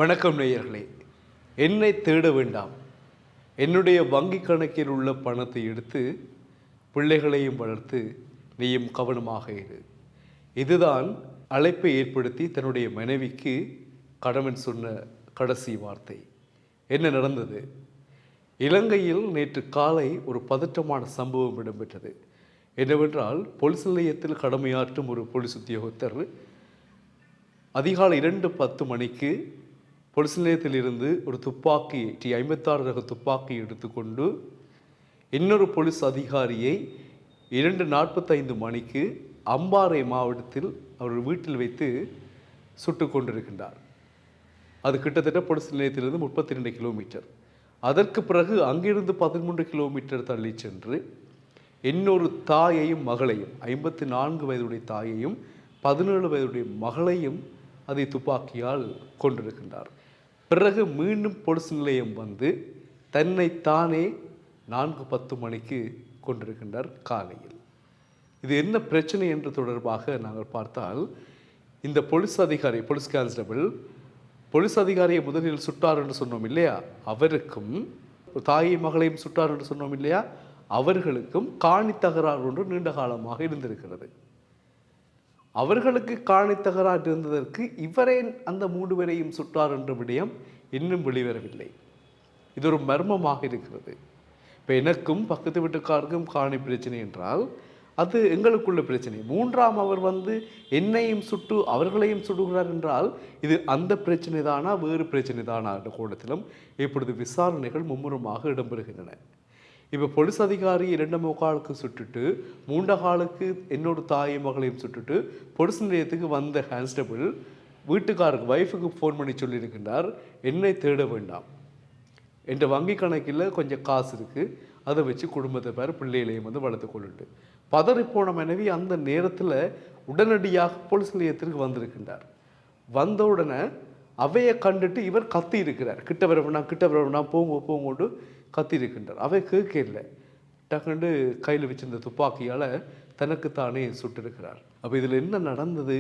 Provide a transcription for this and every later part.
வணக்கம் நேயர்களே. என்னை தேட வேண்டாம். என்னுடைய வங்கி கணக்கில் உள்ள பணத்தை எடுத்து பிள்ளைகளையும் வளர்த்து நீயும் கவனமாக இரு. இதுதான் அழைப்பை ஏற்படுத்தி தன்னுடைய மனைவிக்கு கணவன் சொன்ன கடைசி வார்த்தை. என்ன நடந்தது? இலங்கையில் நேற்று காலை ஒரு பதற்றமான சம்பவம் இடம்பெற்றது. என்னவென்றால், போலீஸ் நிலையத்தில் கடமையாற்றும் ஒரு போலீஸ் உத்தியோகத்தர் அதிகாலை 2:10 மணிக்கு போலீஸ் நிலையத்திலிருந்து ஒரு துப்பாக்கி T56 ரக துப்பாக்கி எடுத்துக்கொண்டு இன்னொரு போலீஸ் அதிகாரியை 2:45 மணிக்கு அம்பாறை மாவட்டத்தில் அவர் வீட்டில் வைத்து சுட்டு கொண்டிருக்கின்றார். அது கிட்டத்தட்ட போலீஸ் நிலையத்திலிருந்து 32 கிலோமீட்டர். அதற்கு பிறகு அங்கிருந்து 13 கிலோமீட்டர் தள்ளி சென்று இன்னொரு தாயையும் மகளையும், 54 வயதுடைய தாயையும் 17 வயதுடைய மகளையும் அதை துப்பாக்கியால் கொண்டிருக்கின்றார். பிறகு மீண்டும் போலீஸ் நிலையம் வந்து தன்னை தானே 4:10 மணிக்கு கொண்டிருக்கின்றார் காலையில். இது என்ன பிரச்சனை என்று தொடர்பாக நாங்கள் பார்த்தால், இந்த போலீஸ் அதிகாரி, போலீஸ் கான்ஸ்டபிள் போலீஸ் அதிகாரியை முதலில் சுட்டார் என்று சொன்னோம் இல்லையா, அவருக்கும் தாயை மகளையும் சுட்டார் என்று சொன்னோம் இல்லையா, அவர்களுக்கும் காணி தகராறு ஒன்று நீண்ட காலமாக இருந்திருக்கிறது. அவர்களுக்கு காணி தகராறு இருந்ததற்கு இவரே அந்த 3 பேரையும் சுட்டார் என்ற விடயம் இன்னும் வெளிவரவில்லை. இது ஒரு மர்மமாக இருக்கிறது. இப்போ எனக்கும் பக்கத்து வீட்டுக்காருக்கும் காணி பிரச்சனை என்றால் அது எங்களுக்குள்ள பிரச்சனை. 3ஆம் அவர் வந்து என்னையும் சுட்டு அவர்களையும் சுடுகிறார் என்றால் இது அந்த பிரச்சனை தானா வேறு பிரச்சனை தானா என்ற கோணத்திலும் இப்பொழுது விசாரணைகள் மும்முரமாக இடம்பெறுகின்றன. இப்போ போலீஸ் அதிகாரி 2:45 சுட்டுட்டு 3:15 என்னோட தாயை மகளையும் சுட்டுட்டு போலீஸ் நிலையத்துக்கு வந்த கான்ஸ்டபிள் வீட்டுக்காருக்கு, வைஃபுக்கு ஃபோன் பண்ணி சொல்லியிருக்கின்றார், என்னை தேட வேண்டாம், என்ற வங்கி கணக்கில் கொஞ்சம் காசு இருக்குது, அதை வச்சு குடும்பத்தை பேர் பிள்ளைகளையும் வந்து வளர்த்து கொள்ளுட்டு. பதறிப்போன மனைவி அந்த நேரத்தில் உடனடியாக போலீஸ் நிலையத்திற்கு வந்திருக்கின்றார். வந்த உடனே அவையை கண்டுட்டு இவர் கத்தி இருக்கிறார், கிட்ட வர வேண்டாம் போங்கோண்டு கத்தி இருக்கின்றார். அவை கேட்கல, டக்குண்டு கையில் வச்சிருந்த துப்பாக்கியால் தனக்குத்தானே சுட்டிருக்கிறார். அப்போ இதில் என்ன நடந்தது?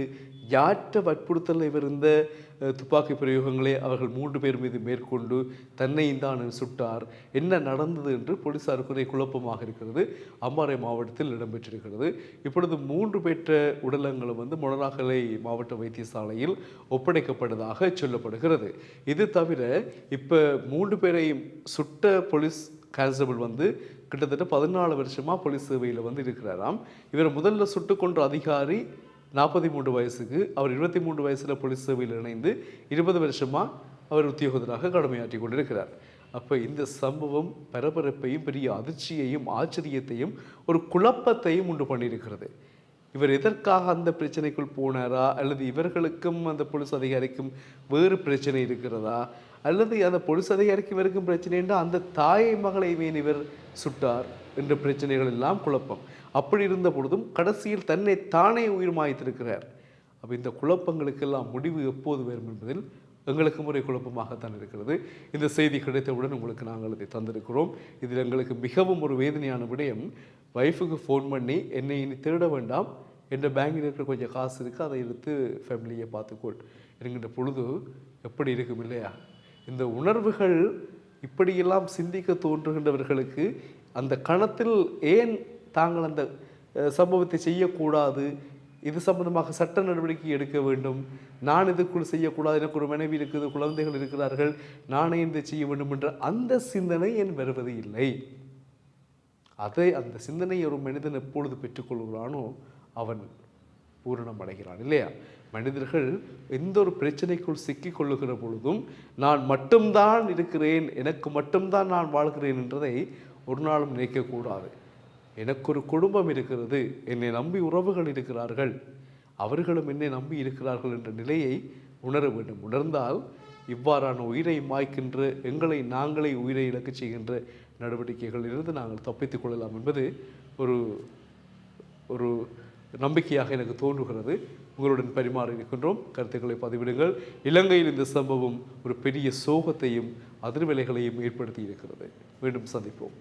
யாற்ற வற்புறுத்தல் இவர் இந்த துப்பாக்கி பிரயோகங்களே அவர்கள் 3 பேர் மீது மேற்கொண்டு தன்னையும் தான் சுட்டார். என்ன நடந்தது என்று போலீசாருக்கு ஒரே குழப்பமாக இருக்கிறது. அம்பாறை மாவட்டத்தில் இடம்பெற்றிருக்கிறது. இப்பொழுது 3 பேற்ற உடலங்களும் வந்து மொனராகலை மாவட்ட வைத்தியசாலையில் ஒப்படைக்கப்பட்டதாக சொல்லப்படுகிறது. இது தவிர இப்போ 3 பேரையும் சுட்ட போலீஸ் கான்ஸ்டபிள் வந்து கிட்டத்தட்ட 14 வருஷமாக போலீஸ் சேவையில் வந்து இருக்கிறாராம். இவர் முதல்ல சுட்டு கொன்ற அதிகாரி 43 வயசுக்கு, அவர் 23 வயசில் போலீஸ் சேவையில் இணைந்து 20 வருஷமாக அவர் உத்தியோகத்தராக கடமையாற்றி கொண்டிருக்கிறார். அப்போ இந்த சம்பவம் பரபரப்பையும் பெரிய அதிர்ச்சியையும் ஆச்சரியத்தையும் ஒரு குழப்பத்தையும் உண்டு பண்ணியிருக்கிறது. இவர் எதற்காக அந்த பிரச்சனைக்குள் போனாரா, அல்லது இவர்களுக்கும் அந்த போலீஸ் அதிகாரிக்கும் வேறு பிரச்சனை இருக்கிறதா, அல்லது அந்த போலீஸ் அதிகாரிக்கு இவருக்கும் பிரச்சனை என்றால் அந்த தாயை மகளை இவர் சுட்டார் என்ற பிரச்சனைகள் எல்லாம் குழப்பம். அப்படி இருந்த பொழுதும் கடைசியில் தன்னை தானே உயிர் மாய்த்திருக்கிறார். அப்போ இந்த குழப்பங்களுக்கெல்லாம் முடிவு எப்போது வரும் என்பதில் எங்களுக்கு முறை குழப்பமாகத்தான் இருக்கிறது. இந்த செய்தி கிடைத்தவுடன் உங்களுக்கு நாங்கள் இதை தந்திருக்கிறோம். இதில் எங்களுக்கு மிகவும் ஒரு வேதனையான விடயம், வைஃபுக்கு ஃபோன் பண்ணி என்னை இனி திருட வேண்டாம், என்ற பேங்கில் இருக்கிற கொஞ்சம் காசு இருக்குது, அதை எடுத்து ஃபேமிலியை பார்த்துக்கொள் என்கின்ற பொழுது எப்படி இருக்கும் இல்லையா? இந்த உணர்வுகள் இப்படியெல்லாம் சிந்திக்க தோன்றுகின்றவர்களுக்கு அந்த கணத்தில் ஏன் தாங்கள் அந்த சம்பவத்தை செய்யக்கூடாது, இது சம்பந்தமாக சட்ட நடவடிக்கை எடுக்க வேண்டும், நான் இதுக்குள் செய்யக்கூடாது, எனக்கு ஒரு மனைவி இருக்குது, குழந்தைகள் இருக்கிறார்கள், நானே இதை செய்ய வேண்டும் என்ற அந்த சிந்தனை ஏன் வருவது இல்லை? அந்த சிந்தனை ஒரு மனிதன் எப்பொழுது பெற்றுக்கொள்கிறானோ அவன் பூரணம் அடைகிறான் இல்லையா? மனிதர்கள் எந்த ஒரு பிரச்சனைக்குள் சிக்கிக் கொள்ளுகிற பொழுதும் நான் மட்டும்தான் இருக்கிறேன், எனக்கு மட்டும்தான் நான் வாழ்கிறேன் என்றதை ஒரு நாளும் நினைக்கக்கூடாது. எனக்கு ஒரு குடும்பம் இருக்கிறது, என்னை நம்பி உறவுகள் இருக்கிறார்கள், அவர்களும் என்னை நம்பி இருக்கிறார்கள் என்ற நிலையை உணர வேண்டும். உணர்ந்தால் இவ்வாறான உயிரை மாய்க்கின்ற, எங்களை நாங்களே உயிரை இழக்க செய்கின்ற நடவடிக்கைகளிலிருந்து நாங்கள் தப்பித்துக் கொள்ளலாம் என்பது ஒரு நம்பிக்கையாக எனக்கு தோன்றுகிறது. உங்களுடன் பரிமாறி இருக்கின்றோம். கருத்துக்களை பதிவிடுங்கள். இலங்கையில் இந்த சம்பவம் ஒரு பெரிய சோகத்தையும் அதிர்வலைகளையும் ஏற்படுத்தி இருக்கிறது. மீண்டும் சந்திப்போம்.